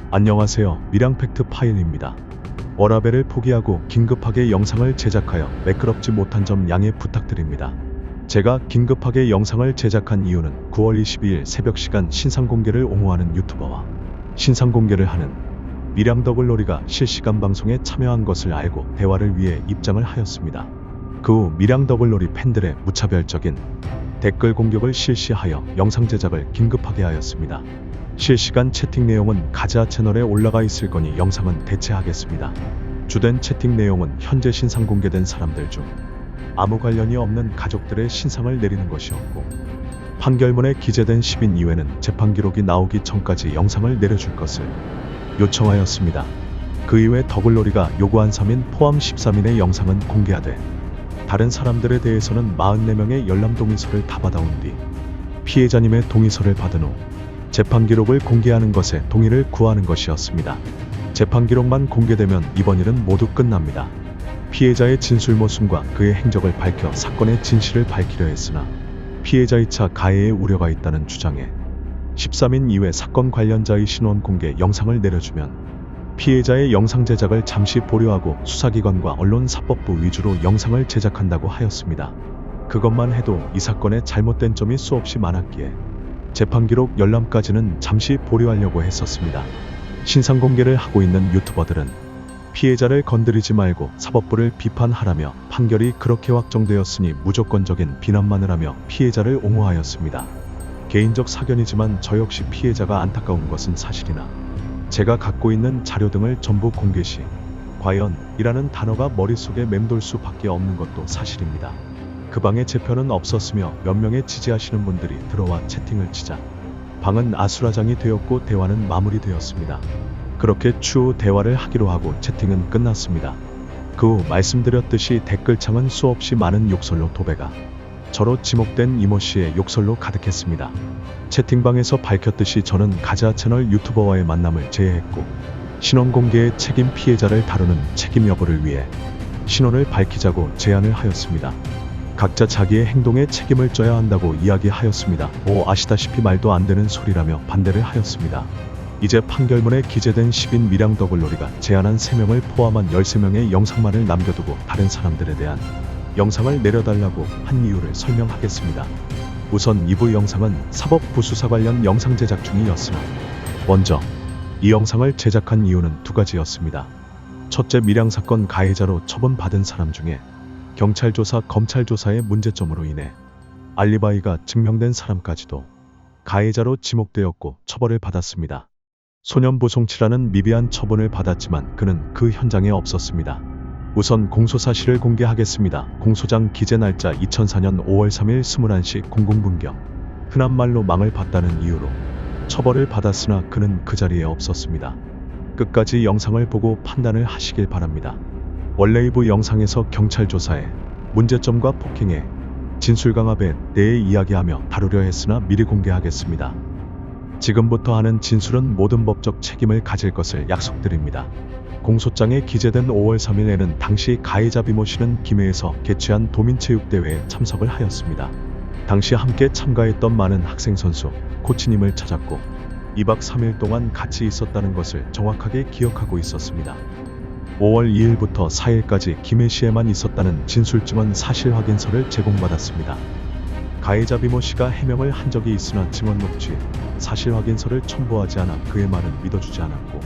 안녕하세요. 밀양팩트 파일입니다. 워라밸을 포기하고 긴급하게 영상을 제작하여 매끄럽지 못한 점 양해 부탁드립니다. 제가 긴급하게 영상을 제작한 이유는 9월 22일 새벽 시간 신상 공개를 옹호하는 유튜버와 신상 공개를 하는 밀양 더글로리가 실시간 방송에 참여한 것을 알고 대화를 위해 입장을 하였습니다. 그 후 밀양 더글로리 팬들의 무차별적인 댓글 공격을 실시하여 영상 제작을 긴급하게 하였습니다. 실시간 채팅 내용은 가자 채널에 올라가 있을 거니 영상은 대체하겠습니다. 주된 채팅 내용은 현재 신상 공개된 사람들 중 아무 관련이 없는 가족들의 신상을 내리는 것이었고, 판결문에 기재된 10인 이외는 재판 기록이 나오기 전까지 영상을 내려줄 것을 요청하였습니다. 그 이외 더글로리가 요구한 3인 포함 13인의 영상은 공개하되, 다른 사람들에 대해서는 44명의 열람 동의서를 다 받아온 뒤 피해자님의 동의서를 받은 후 재판 기록을 공개하는 것에 동의를 구하는 것이었습니다. 재판 기록만 공개되면 이번 일은 모두 끝납니다. 피해자의 진술 모순과 그의 행적을 밝혀 사건의 진실을 밝히려 했으나 피해자의 차 가해의 우려가 있다는 주장에 13인 이외 사건 관련자의 신원 공개 영상을 내려주면 피해자의 영상 제작을 잠시 보류하고 수사기관과 언론사법부 위주로 영상을 제작한다고 하였습니다. 그것만 해도 이 사건에 잘못된 점이 수없이 많았기에 재판 기록 열람까지는 잠시 보류하려고 했었습니다. 신상 공개를 하고 있는 유튜버들은 피해자를 건드리지 말고 사법부를 비판하라며 판결이 그렇게 확정되었으니 무조건적인 비난만을 하며 피해자를 옹호하였습니다. 개인적 사견이지만 저 역시 피해자가 안타까운 것은 사실이나 제가 갖고 있는 자료 등을 전부 공개 시 과연 이라는 단어가 머릿속에 맴돌 수밖에 없는 것도 사실입니다. 그 방에 제 편은 없었으며 몇 명의 지지하시는 분들이 들어와 채팅을 치자 방은 아수라장이 되었고 대화는 마무리되었습니다. 그렇게 추후 대화를 하기로 하고 채팅은 끝났습니다. 그 후 말씀드렸듯이 댓글창은 수없이 많은 욕설로 도배가 저로 지목된 이모씨의 욕설로 가득했습니다. 채팅방에서 밝혔듯이 저는 가자 채널 유튜버와의 만남을 제외했고, 신원 공개의 책임 피해자를 다루는 책임 여부를 위해 신원을 밝히자고 제안을 하였습니다. 각자 자기의 행동에 책임을 져야 한다고 이야기하였습니다. 아시다시피 말도 안 되는 소리라며 반대를 하였습니다. 이제 판결문에 기재된 10인 밀양 더글로리가 제안한 3명을 포함한 13명의 영상만을 남겨두고 다른 사람들에 대한 영상을 내려달라고 한 이유를 설명하겠습니다. 우선 2부 영상은 사법부 수사 관련 영상 제작 중이었으나, 먼저 이 영상을 제작한 이유는 2가지였습니다. 첫째, 밀양 사건 가해자로 처분받은 사람 중에 경찰 조사, 검찰 조사의 문제점으로 인해 알리바이가 증명된 사람까지도 가해자로 지목되었고 처벌을 받았습니다. 소년부송치라는 미비한 처분을 받았지만 그는 그 현장에 없었습니다. 우선 공소 사실을 공개하겠습니다. 공소장 기재 날짜 2004년 5월 3일 21시 00분경 흔한 말로 망을 봤다는 이유로 처벌을 받았으나 그는 그 자리에 없었습니다. 끝까지 영상을 보고 판단을 하시길 바랍니다. 원래 2부 영상에서 경찰 조사에 문제점과 폭행에 진술 강압에 대해 이야기하며 다루려 했으나 미리 공개하겠습니다. 지금부터 하는 진술은 모든 법적 책임을 가질 것을 약속드립니다. 공소장에 기재된 5월 3일에는 당시 가해자 비모씨는 김해에서 개최한 도민체육대회에 참석을 하였습니다. 당시 함께 참가했던 많은 학생 선수, 코치님을 찾았고 2박 3일 동안 같이 있었다는 것을 정확하게 기억하고 있었습니다. 5월 2일부터 4일까지 김해시에만 있었다는 진술증언 사실 확인서를 제공받았습니다. 가해자 비모씨가 해명을 한 적이 있으나 증언 녹취, 사실 확인서를 첨부하지 않아 그의 말은 믿어주지 않았고,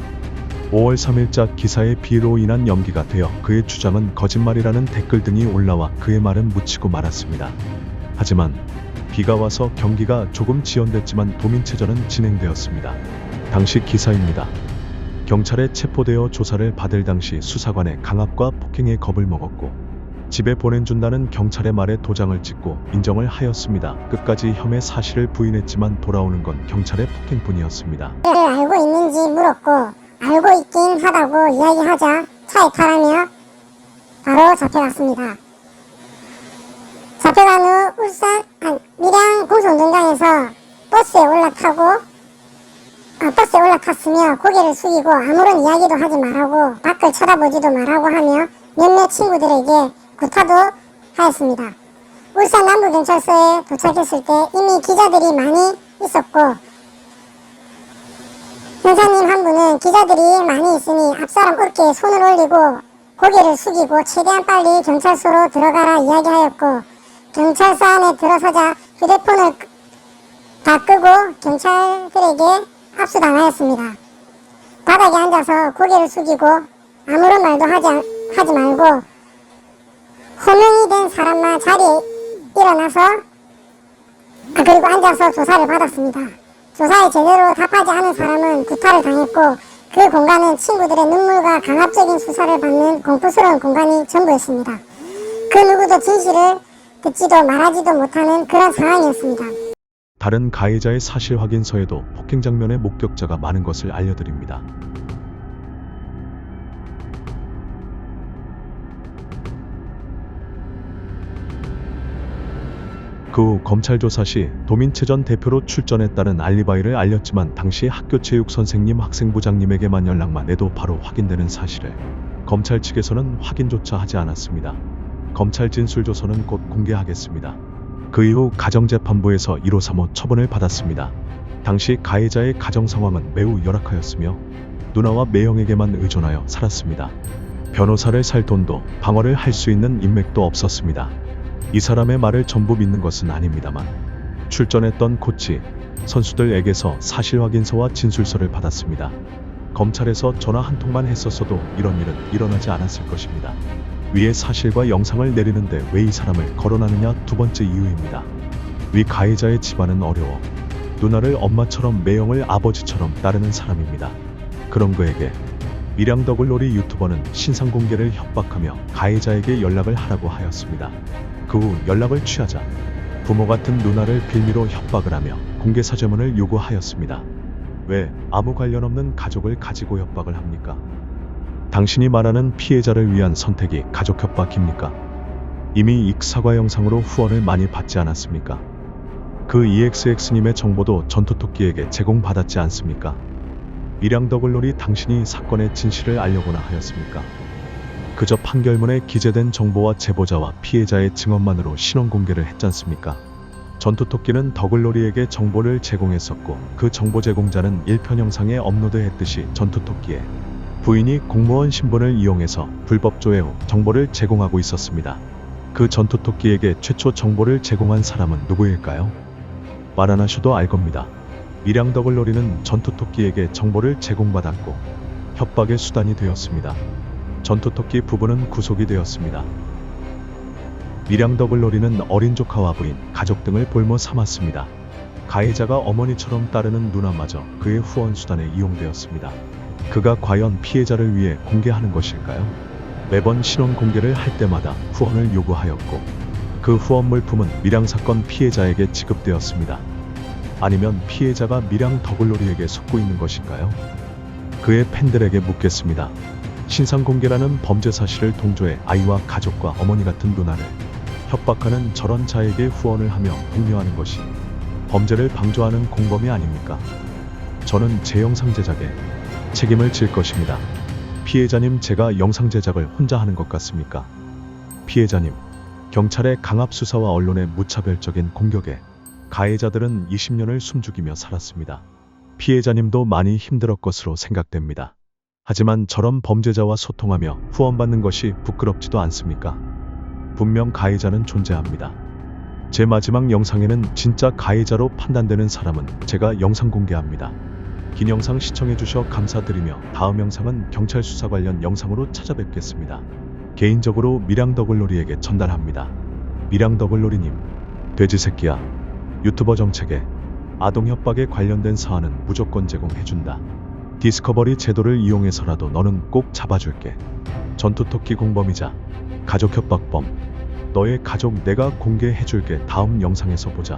5월 3일자 기사의 비로 인한 연기가 되어 그의 주장은 거짓말이라는 댓글 등이 올라와 그의 말은 묻히고 말았습니다. 하지만 비가 와서 경기가 조금 지연됐지만 도민체전은 진행되었습니다. 당시 기사입니다. 경찰에 체포되어 조사를 받을 당시 수사관의 강압과 폭행에 겁을 먹었고 집에 보내준다는 경찰의 말에 도장을 찍고 인정을 하였습니다. 끝까지 혐의 사실을 부인했지만 돌아오는 건 경찰의 폭행뿐이었습니다. 알고 있는지 물었고 알고 있긴 하다고 이야기하자 차에 타라며 바로 잡혀갔습니다. 잡혀간 후 밀양 공소운동장에서 버스에 올라탔으며 고개를 숙이고 아무런 이야기도 하지 말라고 밖을 쳐다보지도 말라고 하며 몇몇 친구들에게 구타도 하였습니다. 울산 남부경찰서에 도착했을 때 이미 기자들이 많이 있었고 형사님 한 분은 기자들이 많이 있으니 앞사람 어깨에 손을 올리고 고개를 숙이고 최대한 빨리 경찰서로 들어가라 이야기하였고, 경찰서 안에 들어서자 휴대폰을 다 끄고 경찰들에게 압수당하였습니다. 바닥에 앉아서 고개를 숙이고 아무런 말도 하지 말고 호명이 된 사람만 자리에 일어나서 그리고 앉아서 조사를 받았습니다. 조사에 제대로 답하지 않은 사람은 구타를 당했고, 그 공간은 친구들의 눈물과 강압적인 수사를 받는 공포스러운 공간이 전부였습니다. 그 누구도 진실을 듣지도 말하지도 못하는 그런 상황이었습니다. 다른 가해자의 사실 확인서에도 폭행 장면의 목격자가 많은 것을 알려드립니다. 그 후 검찰 조사 시 도민체 전 대표로 출전했다는 알리바이를 알렸지만 당시 학교체육 선생님 학생부장님에게만 연락만 해도 바로 확인되는 사실을 검찰 측에서는 확인조차 하지 않았습니다. 검찰 진술조서는 곧 공개하겠습니다. 그 이후 가정재판부에서 1535 처분을 받았습니다. 당시 가해자의 가정 상황은 매우 열악하였으며 누나와 매형에게만 의존하여 살았습니다. 변호사를 살 돈도 방어를 할 수 있는 인맥도 없었습니다. 이 사람의 말을 전부 믿는 것은 아닙니다만 출전했던 코치, 선수들에게서 사실 확인서와 진술서를 받았습니다. 검찰에서 전화 한 통만 했었어도 이런 일은 일어나지 않았을 것입니다. 위의 사실과 영상을 내리는데 왜 이 사람을 거론하느냐 두 번째 이유입니다. 위 가해자의 집안은 어려워 누나를 엄마처럼 매형을 아버지처럼 따르는 사람입니다. 그런 그에게 밀양더글로리 유튜버는 신상공개를 협박하며 가해자에게 연락을 하라고 하였습니다. 그 후 연락을 취하자 부모 같은 누나를 빌미로 협박을 하며 공개사죄문을 요구하였습니다. 왜 아무 관련 없는 가족을 가지고 협박을 합니까? 당신이 말하는 피해자를 위한 선택이 가족 협박입니까? 이미 익 사과 영상으로 후원을 많이 받지 않았습니까? 그 EXX님의 정보도 전투토끼에게 제공받았지 않습니까? 밀양더글로리 당신이 사건의 진실을 알려고나 하였습니까? 그저 판결문에 기재된 정보와 제보자와 피해자의 증언만으로 신원 공개를 했잖습니까? 전투토끼는 더글로리에게 정보를 제공했었고, 그 정보 제공자는 1편 영상에 업로드했듯이 전투토끼의 부인이 공무원 신분을 이용해서 불법 조회 후 정보를 제공하고 있었습니다. 그 전투토끼에게 최초 정보를 제공한 사람은 누구일까요? 말 안 하셔도 알 겁니다. 밀양더글로리는 전투토끼에게 정보를 제공받았고 협박의 수단이 되었습니다. 전투토끼 부부는 구속이 되었습니다. 밀양더글로리는 어린 조카와 부인, 가족 등을 볼모 삼았습니다. 가해자가 어머니처럼 따르는 누나마저 그의 후원 수단에 이용되었습니다. 그가 과연 피해자를 위해 공개하는 것일까요? 매번 신원 공개를 할 때마다 후원을 요구하였고, 그 후원 물품은 밀양사건 피해자에게 지급되었습니다. 아니면 피해자가 밀양더글로리에게 속고 있는 것인가요? 그의 팬들에게 묻겠습니다. 신상공개라는 범죄 사실을 동조해 아이와 가족과 어머니 같은 누나를 협박하는 저런 자에게 후원을 하며 독려하는 것이 범죄를 방조하는 공범이 아닙니까? 저는 제 영상 제작에 책임을 질 것입니다. 피해자님, 제가 영상 제작을 혼자 하는 것 같습니까? 피해자님, 경찰의 강압 수사와 언론의 무차별적인 공격에 가해자들은 20년을 숨죽이며 살았습니다. 피해자님도 많이 힘들었 것으로 생각됩니다. 하지만 저런 범죄자와 소통하며 후원받는 것이 부끄럽지도 않습니까? 분명 가해자는 존재합니다. 제 마지막 영상에는 진짜 가해자로 판단되는 사람은 제가 영상 공개합니다. 긴 영상 시청해주셔 감사드리며 다음 영상은 경찰 수사 관련 영상으로 찾아뵙겠습니다. 개인적으로 밀양더글로리에게 전달합니다. 밀양더글로리님, 돼지새끼야. 유튜버 정책에 아동 협박에 관련된 사안은 무조건 제공해준다. 디스커버리 제도를 이용해서라도 너는 꼭 잡아줄게. 전투토끼 공범이자 가족 협박범. 너의 가족 내가 공개해줄게. 다음 영상에서 보자.